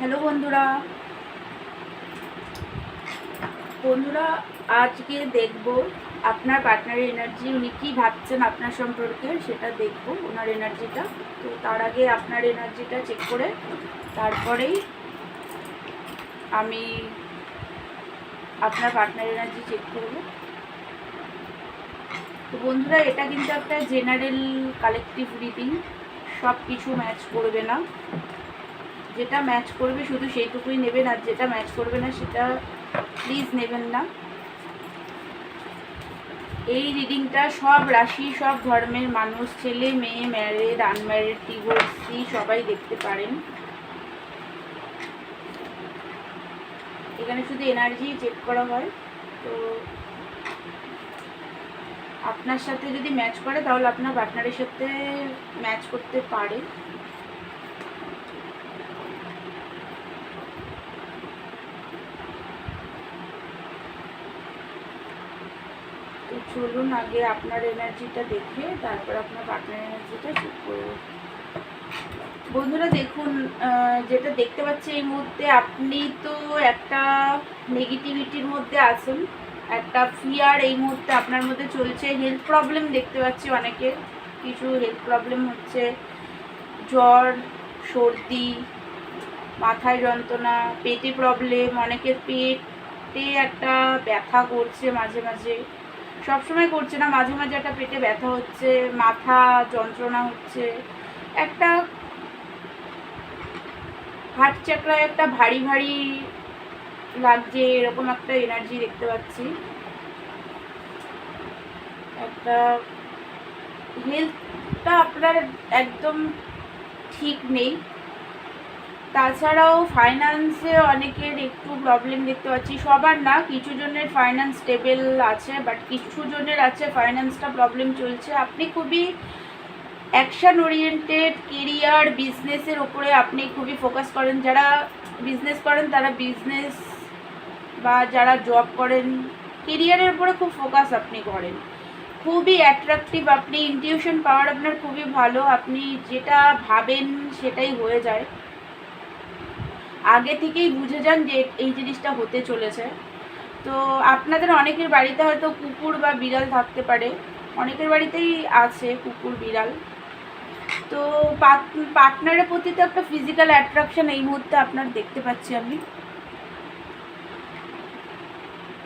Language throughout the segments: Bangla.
হ্যালো বন্ধুরা, আজকে দেখব আপনার পার্টনারের এনার্জি, উনি কী ভাবছেন আপনার সম্পর্কে সেটা দেখব, ওনার এনার্জিটা। তো তার আগে আপনার এনার্জিটা চেক করে তারপরেই আমি আপনার পার্টনারের এনার্জি চেক করব। তো বন্ধুরা, এটা কিন্তু একটা জেনারেল কালেকটিভ রিডিং, সব কিছু ম্যাচ করবে না। যেটা ম্যাচ করবে শুধু সেইটুকুই নেবেন, আর যেটা ম্যাচ করবে না সেটা প্লিজ নেবেন না। এই রিডিংটা সব রাশি, সব ধর্মের মানুষ, ছেলে মেয়ে, ম্যারেড, আনম্যারেড, ডিভোর্সি সবাই দেখতে পারেন। এখানে শুধু এনার্জি চেক করা হয়। তো আপনার সাথে যদি ম্যাচ করে তাহলে আপনার পার্টনারের সাথে ম্যাচ করতে পারে। তো চলুন আগে আপনার এনার্জিটা দেখে তারপর আপনার পার্টনার এনার্জিটা চেক করবো। বন্ধুরা দেখুন, যেটা দেখতে পাচ্ছি এই মুহূর্তে, আপনি তো একটা নেগেটিভিটির মধ্যে আছেন, একটা ফিয়ার এই মুহূর্তে আপনার মধ্যে চলছে। হেলথ প্রবলেম দেখতে পাচ্ছি, অনেকের কিছু হেলথ প্রবলেম হচ্ছে, জ্বর, সর্দি, মাথায় যন্ত্রণা, পেটে প্রবলেম, অনেকের পেটে একটা ব্যথা করছে মাঝে মাঝে, সবসময় করছে না, মাঝে মাঝে একটা পেটে ব্যথা হচ্ছে, মাথা যন্ত্রণা হচ্ছে, একটা হার্ট চাকরায় একটা ভারী ভারী লাগছে, এরকম একটা এনার্জি দেখতে পাচ্ছি। একটা হেলথটা আপনার একদম ঠিক নেই। তাছাড়াও ফাইন্যান্সে অনেকের একটু প্রবলেম দেখতে পাচ্ছি, সবার না, কিছু জনের ফাইন্যান্স স্টেবল আছে, বাট কিছু জনের আছে ফাইন্যান্সটা প্রবলেম চলছে। আপনি খুবই অ্যাকশান ওরিয়েন্টেড, কেরিয়ার, বিজনেসের ওপরে আপনি খুবই ফোকাস করেন। যারা বিজনেস করেন তারা বিজনেস, বা যারা জব করেন কেরিয়ারের উপরে খুব ফোকাস আপনি করেন। খুবই অ্যাট্রাকটিভ আপনি, ইনটিউশন পাওয়ার আপনার খুবই ভালো, আপনি যেটা ভাবেন সেটাই হয়ে যায়। আগে থেকেই বুঝে যান যে এই জিনিসটা হতে চলেছে। তো আপনাদের অনেকের বাড়িতে হয়তো কুকুর বা বিড়াল থাকতে পারে, অনেকের বাড়িতেই আছে কুকুর বিড়াল। তো পার্টনারের প্রতি তো একটা ফিজিক্যাল অ্যাট্রাকশন এই মুহূর্তে আপনার দেখতে পাচ্ছি আমি।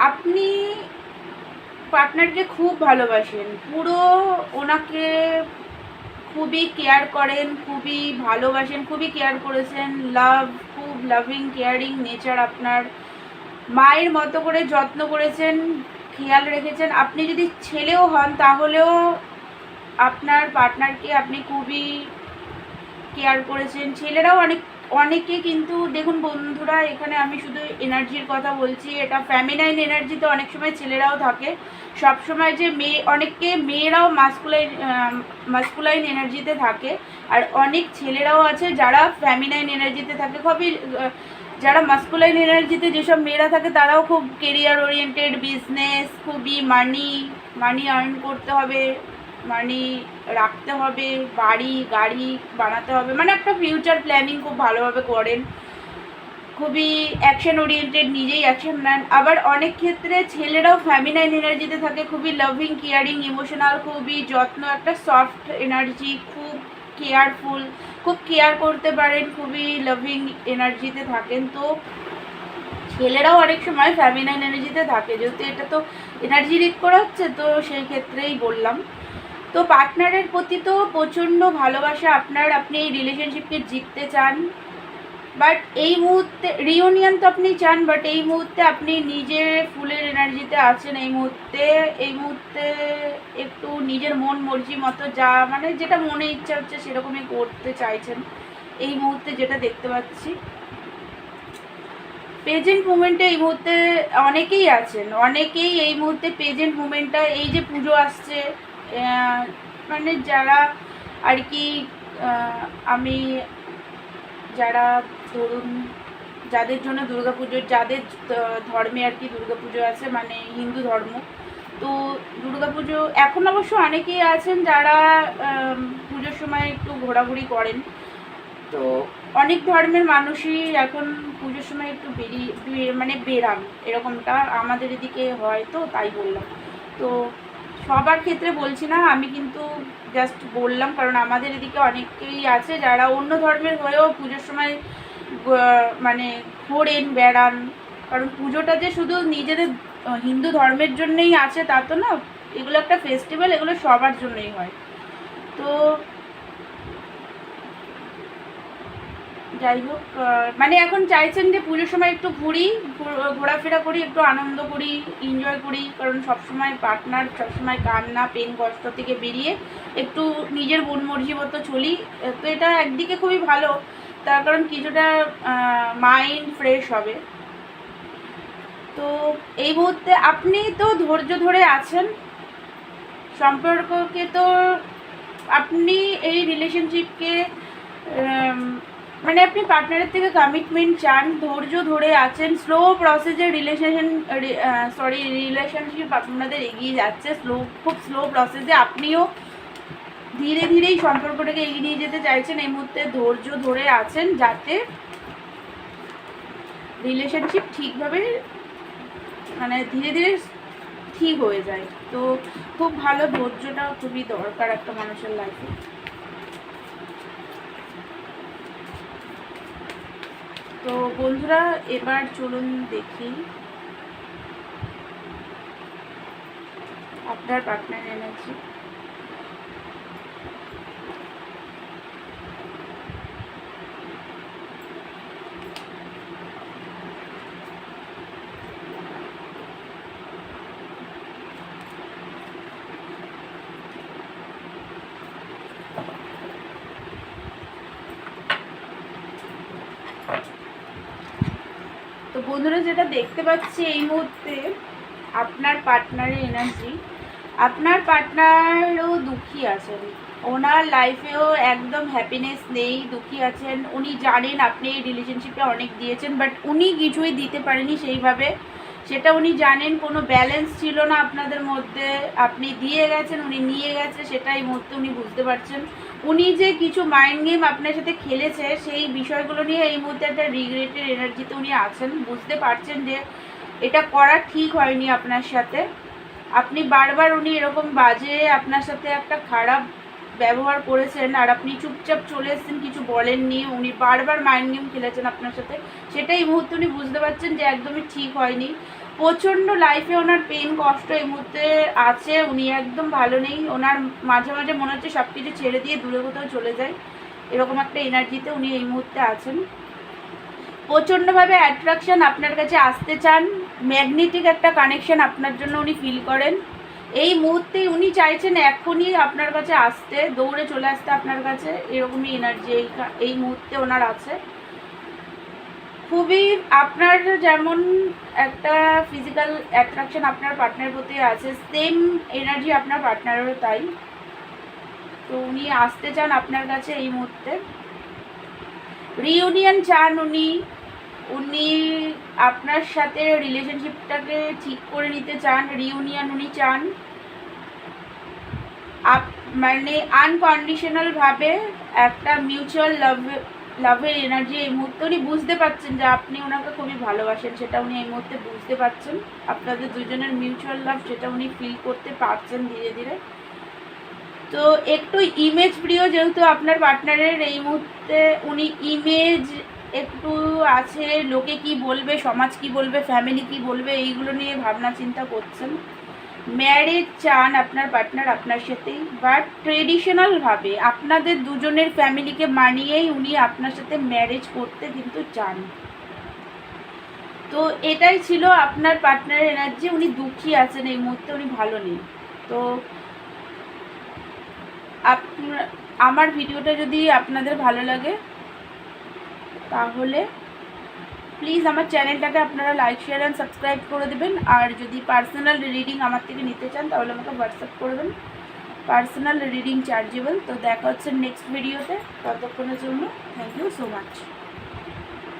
আপনি পার্টনারকে খুব ভালোবাসেন, পুরো ওনাকে খুবই কেয়ার করেন, খুবই ভালোবাসেন, খুবই কেয়ার করেছেন, খুব লাভিং কেয়ারিং নেচার আপনার। মায়ের মতো করে যত্ন করেছেন, খেয়াল রেখেছেন। আপনি যদি ছেলেও হন তাহলেও আপনার পার্টনারকে আপনি খুবই কেয়ার করেছেন। ছেলেরাও অনেকে কিন্তু দেখুন বন্ধুরা, এখানে আমি শুধু এনার্জির কথা বলছি, এটা ফ্যামিনাইন এনার্জিতে অনেক সময় ছেলেরাও থাকে। সব সময় যে মেয়েরাও মাস্কুলাইন এনার্জিতে থাকে, আর অনেক ছেলেরাও আছে যারা ফ্যামিনাইন এনার্জিতে থাকে। খুবই যারা মাস্কুলাইন এনার্জিতে যেসব মেয়েরা থাকে তারাও খুব কেরিয়ার ওরিয়েন্টেড, বিজনেস, খুবই মানি আর্ন করতে হবে, মানি রাখতে হবে, বাড়ি গাড়ি বানাতে হবে, মানে একটা ফিউচার প্ল্যানিং খুব ভালোভাবে করেন, খুবই অ্যাকশন ওরিয়েন্টেড, নিজেই অ্যাকশন নেন। আবার অনেক ক্ষেত্রে ছেলেরাও ফ্যামিনাইন এনার্জিতে থাকে, খুবই লাভিং, কেয়ারিং, ইমোশনাল, খুবই যত্ন, একটা সফট এনার্জি, খুব কেয়ারফুল, খুব কেয়ার করতে পারেন, খুবই লাভিং এনার্জিতে থাকেন। তো ছেলেরাও অনেক সময় ফ্যামিনাইন এনার্জিতে থাকে, যেহেতু এটা তো এনার্জি রিড করা হচ্ছে, তো সেই ক্ষেত্রেই বললাম। তো পার্টনারের প্রতি তো প্রচণ্ড ভালোবাসা আপনার, আপনি এই রিলেশনশিপকে জিততে চান, বাট এই মুহূর্তে রিউনিয়ন তো আপনি চান, বাট এই মুহূর্তে আপনি নিজে ফুলের এনার্জিতে আছেন। এই মুহূর্তে একটু নিজের মন মর্জি মতো মানে যেটা মনে ইচ্ছা হচ্ছে সেরকমই করতে চাইছেন এই মুহূর্তে, যেটা দেখতে পাচ্ছি। প্রেজেন্ট মুমেন্টে এই মুহূর্তে অনেকেই এই মুহূর্তে প্রেজেন্ট মুমেন্টটা, এই যে পুজো আসছে, মানে যারা আর কি, আমি যারা ধরুন যাদের জন্য দুর্গাপুজো, যাদের ধর্মে আর কি দুর্গাপুজো আছে, মানে হিন্দু ধর্ম, তো দুর্গাপুজো এখন অবশ্য অনেকেই আছেন যারা পুজোর সময় একটু ঘোরাঘুরি করেন। তো অনেক ধর্মের মানুষই এখন পুজোর সময় একটু বেরান, এরকমটা আমাদের এদিকে হয়, তো তাই বললাম। তো সবার ক্ষেত্রে বলছি না, আমি কিন্তু জাস্ট বললাম, কারণ আমাদের এদিকে অনেকেই আছে যারা অন্য ধর্মের হয়েও পুজোর সময় মানে ঘোরেন, বেড়ান। কারণ পুজোটা যে শুধু নিজেদের হিন্দু ধর্মের জন্যই আছে তা তো না, এগুলো একটা ফেস্টিভ্যাল, এগুলো সবার জন্যই হয়। তো যাই হোক, মানে এখন চাইছেন যে পুজোর সময় একটু ঘোরাফেরা করি, একটু আনন্দ করি, এনজয় করি, কারণ সবসময় পার্টনার সবসময় কান্না পেন কষ্ট থেকে বেরিয়ে একটু নিজের মন মর্জি মতো চলি। তো এটা একদিকে খুবই ভালো, তার কারণ কিছুটা মাইন্ড ফ্রেশ হবে। তো এই মুহূর্তে আপনি তো ধৈর্য ধরে আছেন সম্পর্ককে, তো আপনি এই রিলেশনশিপকে মানে আপনি পার্টনারের থেকে কমিটমেন্ট চান, ধৈর্য ধরে আছেন, স্লো প্রসেসে রিলেশনশিপ আপনাদের এগিয়ে যাচ্ছে, খুব স্লো প্রসেসে। আপনিও ধীরে ধীরেই সম্পর্কটাকে এগিয়ে নিয়ে যেতে চাইছেন, এই মুহূর্তে ধৈর্য ধরে আছেন যাতে রিলেশনশিপ ঠিকভাবে মানে ধীরে ধীরে ঠিক হয়ে যায়। তো খুব ভালো, ধৈর্যটা খুবই দরকার একটা মানুষের লাইফে। তো বন্ধুরা, এবার চলুন দেখি আপনার পার্টনার এনার্জি। তো বন্ধুরা, যেটা দেখতে পাচ্ছি এই মুহূর্তে আপনার পার্টনারের এনার্জি, আপনার পার্টনারও দুঃখী আছেন, ওনার লাইফেও একদম হ্যাপিনেস নেই, দুঃখী আছেন। উনি জানেন আপনি এই রিলেশনশিপে অনেক দিয়েছেন, বাট উনি কিছুই দিতে পারেনি সেইভাবে, সেটা উনি জানেন। কোনো ব্যালেন্স ছিল না আপনাদের মধ্যে, আপনি দিয়ে গেছেন, উনি নিয়ে গেছে, সেটা এই মুহূর্তে উনি বুঝতে পারছেন। উনি যে কিছু মাইন্ড গেম আপনার সাথে খেলেছে, সেই বিষয়গুলো নিয়ে এই মুহূর্তে একটা রিগ্রেটের এনার্জিতে উনি আছেন, বুঝতে পারছেন যে এটা করা ঠিক হয়নি আপনার সাথে। আপনি বারবার, উনি এরকম বাজে আপনার সাথে একটা খারাপ ব্যবহার করেছেন আর আপনি চুপচাপ চলে এসেছেন, কিছু বলেননি, উনি বারবার মাইন্ড গেম খেলেছেন আপনার সাথে, সেটাই এই মুহূর্তে উনি বুঝতে পারছেন যে একদমই ঠিক হয়নি। প্রচণ্ড লাইফে ওনার পেন কষ্ট এই মুহূর্তে আছে, উনি একদম ভালো নেই, ওনার মাঝে মাঝে মনে হচ্ছে সব কিছু ছেড়ে দিয়ে দূরে কোথাও চলে যায়, এরকম একটা এনার্জিতে উনি এই মুহূর্তে আছেন। প্রচণ্ডভাবে অ্যাট্রাকশন আপনার কাছে আসতে চান, ম্যাগনেটিক একটা কানেকশন আপনার জন্য উনি ফিল করেন। এই মুহূর্তেই উনি চাইছেন এখনই আপনার কাছে আসতে, দৌড়ে চলে আসতে আপনার কাছে, এরকমই এনার্জি এই মুহূর্তে ওনার আছে। খুবই আপনার যেমন একটা ফিজিক্যাল অ্যাট্রাকশন আপনার পার্টনারের প্রতি আছে, সেম এনার্জি আপনার পার্টনারেরও তাই। তো উনি আসতে চান আপনার কাছে এই মুহূর্তে, রিইউনিয়ন চান উনি আপনার সাথে রিলেশনশিপটাকে ঠিক করে নিতে চান, রিইউনিয়ন উনি চান, মানে আনকন্ডিশনালভাবে একটা মিউচুয়াল লাভের এনার্জি এই মুহূর্তে উনি বুঝতে পারছেন যে আপনি ওনাকে খুবই ভালোবাসেন, সেটা উনি এই মুহূর্তে বুঝতে পারছেন। আপনাদের দুজনের মিউচুয়াল লাভ সেটা উনি ফিল করতে পারছেন ধীরে ধীরে। তো একটু ইমেজ প্রিয় যেহেতু আপনার পার্টনারের, এই মুহূর্তে উনি ইমেজ একটু আছে, লোকে কি বলবে, সমাজ কি বলবে, ফ্যামিলি কি বলবে, এইগুলো নিয়ে ভাবনা চিন্তা করছেন। ম্যারেজ চান আপনার পার্টনার আপনার সাথেই, বাট ট্রেডিশনালভাবে আপনাদের দুজনের ফ্যামিলিকে মানিয়েই উনি আপনার সাথে ম্যারেজ করতে কিন্তু চান। তো এটাই ছিল আপনার পার্টনারের এনার্জি, উনি দুঃখী আছেন এই মুহূর্তে, উনি ভালো নেই। তো আমার ভিডিওটা যদি আপনাদের ভালো লাগে তাহলে প্লিজ আমার চ্যানেলটাকে আপনারা লাইক শেয়ার অ্যান্ড সাবস্ক্রাইব করে দেবেন। আর যদি পার্সোনাল রিডিং আমার থেকে নিতে চান তাহলে আমাকে হোয়াটসঅ্যাপ করবেন, পার্সোনাল রিডিং চার্জেবল। তো দেখা হচ্ছে নেক্সট ভিডিওতে, ততক্ষণের জন্য থ্যাংক ইউ সো মাচ।